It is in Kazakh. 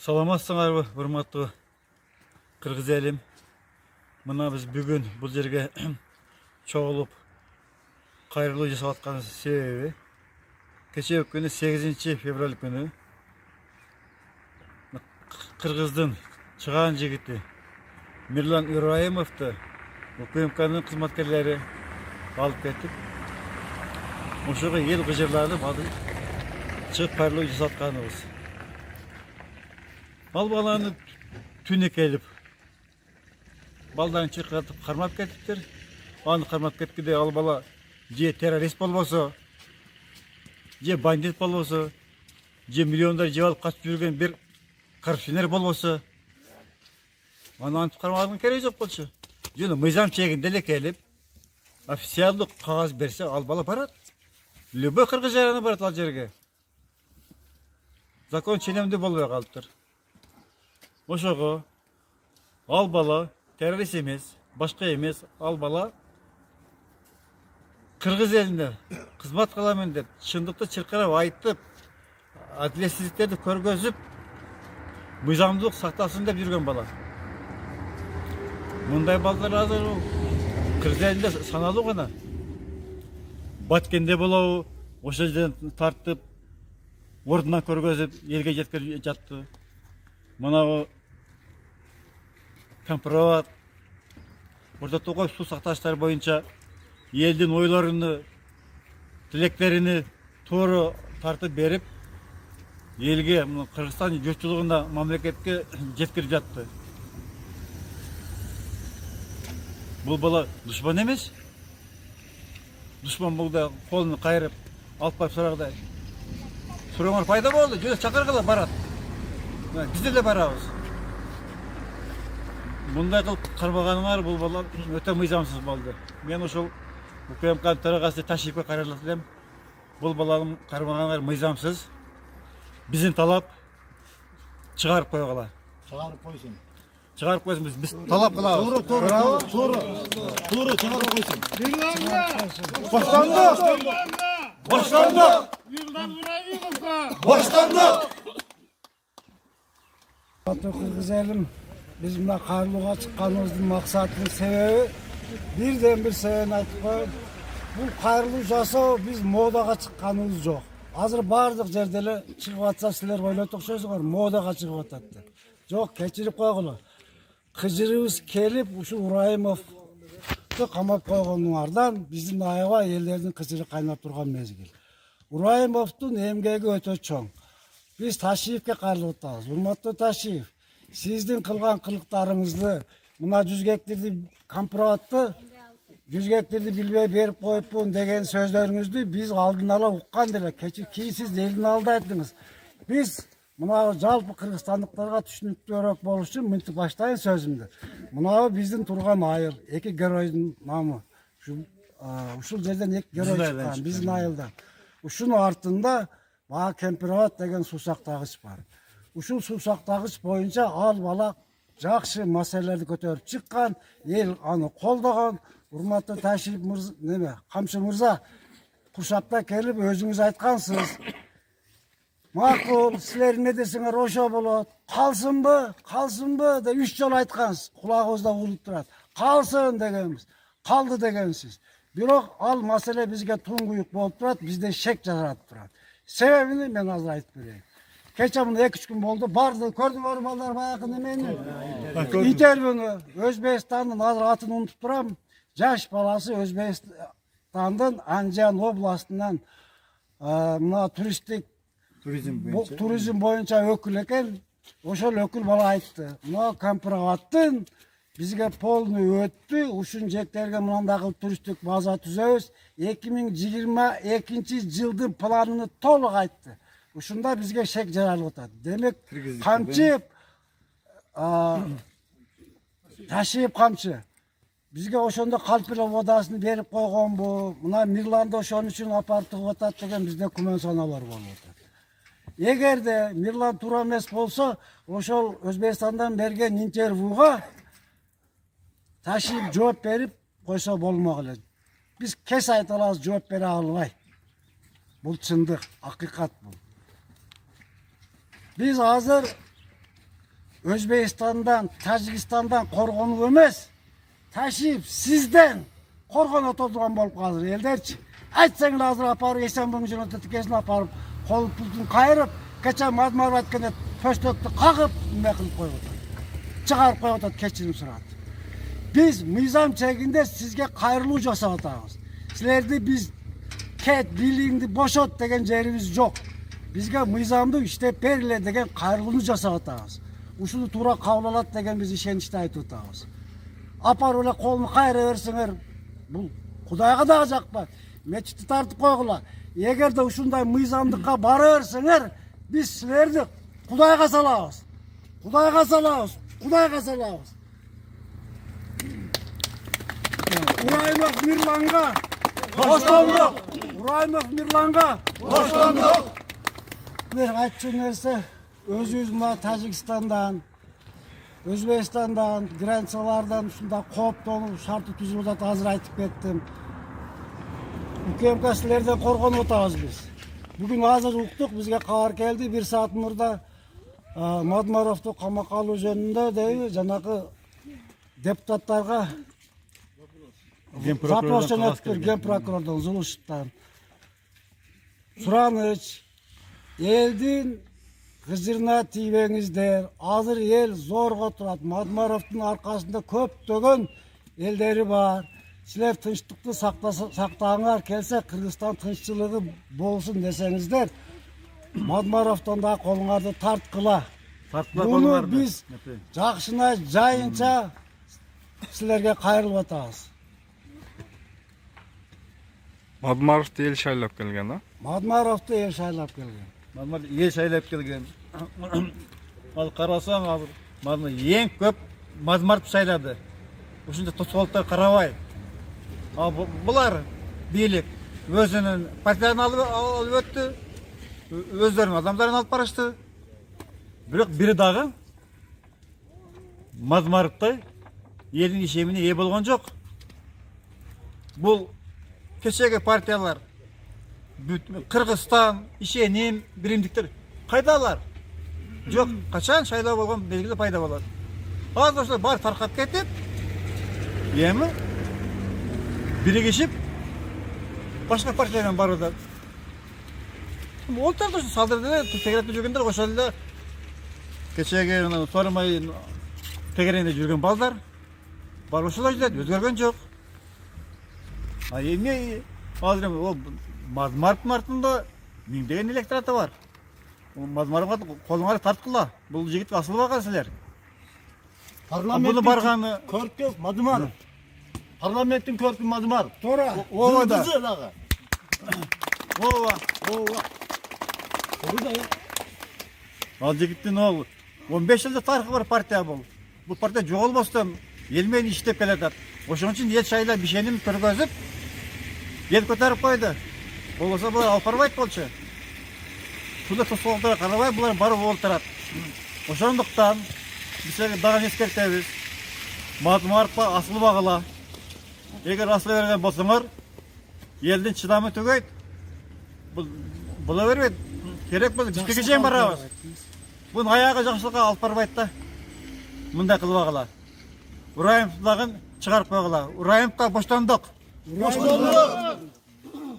Саламатсыңарбы, урматтуу кыргыз элим. Мына биз бүгүн бул жерге чогулуп кайрылуу жасап аткан себеби кечээ күнү 8 февраль күнү кыргыздын чыгаан жигити Мирлан Ибраимовду УКМКнын кызматкерлери алып кетип, ошого эл кыжырланып чыгып кайрылуу жасатканыбыз. Ал баланы түнү келип, балдарын чыркыратып кармап кетиптир. Аны кармап кеткенде ал бала же террорист болбосо, же бандит болбосо, же миллиондар жеп алып качып жүргөн бир коррупционер болбосо, аны антип кармаганын кереги жок болчу. Жөн мыйзам чегинде эле келип, официалдык кагаз берсе, ал бала барат. Любой кыргыз жараны барат ал жерге. Закон ченемдүү болбой калыптыр. Ошого ал бала террорист эмес, башка эмес, ал бала кыргыз элине кызмат кыламын деп, чындыкты чыркырап айтып, адилетсиздиктерди көргөзүп, мыйзамдуулук сакталсын деп жүргөн бала. Мындай балдар азыр кыргыз элинде саналуу гана. Баткенде болобу, ошол жерден тартып, ордунан көргөзүп, элге жеткирип жатты. Мынау компромат, орда тоқой су сақташтар бойынша елдің ойларыны, тілектерini тууру тартып берип, елге, Кыргызстан жұртшылығына, мамлекетке жеткирип жатты. Бұл бала душман емес. Душман болда қолын қайырып, алып барып сұрағдай. Сураңар пайда болды, жүз чакыргыла барат. Bizde de barabız. Bunday kılıp karmaganlar бұл bala öte mıyzamsız boldu. Men ошол УКМК төрагасы Ташипке карарлатылам. Бұл баланын кармаганlar мыйзамсыз. Биздин талап чыгарып койгула. Чыгарып койсун. Чыгарып койсун, biz талап кылабыз. Туура чыгарып койсун. Баштанды. Баштанды. Баштанды. Kırgız elim, biz buna karlığa çıkkanımızın maksatının sebebi birden bir sebebini aytıp koyup, bu kayırlı жасоо biz modaga çıkkanımız yok. Hazır bardık jerdele çıkıp atsa sizler oylatıp söysüңөр, modaga çıkıp atattı. Yok, keçirip koygulu. Kıcırыбыз kelip, uşu Ибраимовду камап койгондун биздин айга элдердин кычыры кайнап турган мезгил. Ибраимовдун эмгеги өтө чоң. Biz Taşiyev'e karşılık atağız. Urmatlı Taşiyev, sizin kılgan kılıklarınızı, buna düzgektirdi kompromatты, düzgektirdi bilbey berip koyup bunu degen sözlerinizdi biz aldın ala uqqan delek. Ki siz elin aldı ettiniz. Biz buna жалпы Kırgızstanlıklarga түшүнүктүүрөөк болуш үчүн мынтип баштайын сөзүмдү. Мына биздин турган айыл, эки геройдун намы. Ушул жерден эки герой чыккан, биздин айылдан. Ушунун артында компромат деген суу сактагыч бар. Ушул суу сактагыч боюнча ал бала жакшы маселелерди көтөрүп чыккан, эл аны колдогон. Урматтуу Ташиев мырза, Камчы мырза, куршапта келип өзүңүз айткансыз. Макул, силер эмне десеңер ошо болот. Калсынбы деп 3 жолу айткансыз. Кулагыбызда угулуп турат. Калсын дегенбиз. Калды дегенсиз. Бирок ал маселе бизге туңгуюк болуп турат, бизде шек жаратып турат. Sebebini ben azır aytıp vereyim. Geçen bunu 2-3 gün oldu. Bardı, gördüğüm ballar bayakın emeyini. İnterviyonu Özbekistan'ın azır atını unutup duram. Yaş balası Özbekistan'dan Anjan Oblastı'ndan turizm boyunca ökül eken. Oşol ökül bala ayttı. Kompromattın bizge polnu öttü. Uşun jeklerge mınandagı turistik baza tüzöbüz. 2022 жылдын planını толук айтты. Ушунда бизге шек жаралып атат. Демек камчы Ташиев камчы бизге ошондо калпилов водасын берип койгонбу, мына Мирланды ошон үчүн апарып тыгып атат деген бизде күмөн саналар болуп атат. Эгерде Мирлан туура эмес болсо, ошол Өзбекстандан берген интервьюга Ташиев жооп берип, koysa bolmak elе. Biz kes ayta alabız, жооп бере албай. Бул чындык, акыйкат бул. Biz hazır Özbekistan'dan, Tacikistan'dan korgonu emez, taşıyıp sizden korgon otolduğun bolup kalır elderçi. Aytsaňyz hazır aparıp Esenboň jönötüp tikesini aparıp, kol pultun kayırıp, geçen Madmarov atkanda pöstöktü kakıp, nime kılıp koyup otur. Çıkarıp koyup otur, keçirim surat. Biz mizam çekinde sizge kayrılуу jasap atabız. Sizlerdi biz ket, biliğindi boşot degen jerimiz yok. Bizge mizamды iştep berile degen kayrılууну jasap atabız. Uşunu tuura kabul alat degen biz işenişte aytıp atabız. Apar öyle kolunu kayra verseňer, bu Kudayga da jakpa. Meçiti tartıp koygula. Eger de uşunday mizamdıkka bara verseňer, biz sizlerdi Kudayga salabız. Kudayga salabız. Kudayga salabız. Uraymov Mirlanga hoş bulduk. Uraymov Mirlanga hoş bulduk. Bir aytçı nerse özümüz Tacikistan'dan, Özbekistan'dan, grensalardan şunda kop dolu şartı tuzuluda hazır aytıp kettim. UKMK sizlerden korgon otabız biz. Bugün hazır uktuk, bizge kabar geldi. 1 saat murda Madmarovdu kamaka alуу jönүндө deybi janakı deputatlarga запрос жөнөтүптүр ген прокурордон Зулушевтан. Сураныч, элдин кызырына тийбеңиздер. Азыр эл зорго турат. Madmarovдун аркасында көптөгөн элдери бар. Силер тынчтыкты сактаңар, келсе Кыргызстан тынччылыгы болсун десеңиздер. Madmarovдон да колуңарды тарткыла. Буну биз жакшына жайынча силерге кайрылып атабыз. Madmarovду эл шайлап келген, а? Madmarovду эл шайлап келген. Madmarov ел шайлап келген. Ал карасаң азыр эң көп Madmarov шайлады. Ушунда тоскоолдор карабай. Булар бийлик өзүнүн партияны алып өттү. Өздөрүнүн адамдарын алып барышты. Бирок бири дагы Madmarovдай элдин ишемине ээ болгон жок. Бул кечеги партиялар Кыргызстан, ишеним, биримдиктер кайдалар? Жок, качан шайлоо болгон белгилүү пайда болот. Азыр ошолор баары таркап кетип, эми биригишип башка партиядан барууда. Олтарды ушу салдырды, тегеретте жүргөндөр ошол эле кечеги Сооронбай тегеренде жүргөн балдар бар ошолор жүрөт, өзгөргөн жок. Эми азыр ол Madmarovдун артында миңдеген электораты бар. Madmarovго колуңарды тарткыла. Бул жигит асылып алган силер. Буну барганы Körpü Madmarov. Parlamentin körpü Madmarov. Туура. ооба да. Zıldızı dağı. Ооба. Ova. Oru da ya. Ал жигиттин ол 15 жылдык тарыхы бар партия бул. Бул партия жоголбостон эл менен иштеп келатат. Ошон үчүн эл шайлап бишеним көргөзүп ел көтөрүп койду. Болбосо булар алып барбайт болчу. Шунда тоскоолдорго карабай булар барып олтурат. Ошондуктан биз дагы эскертебиз. Madmarovго асылбагыла. Эгер асыла берген болсоңор, элдин чыдамы түгөйт. Була бербейт. Керек болсо бизге чейин барабыз. Бунун аягы жакшылыкка алып барбайт да. Мындай кылбагыла. Uraymov дагы чыгарып койгула. Uraymовго боштондук. Boş bulduk.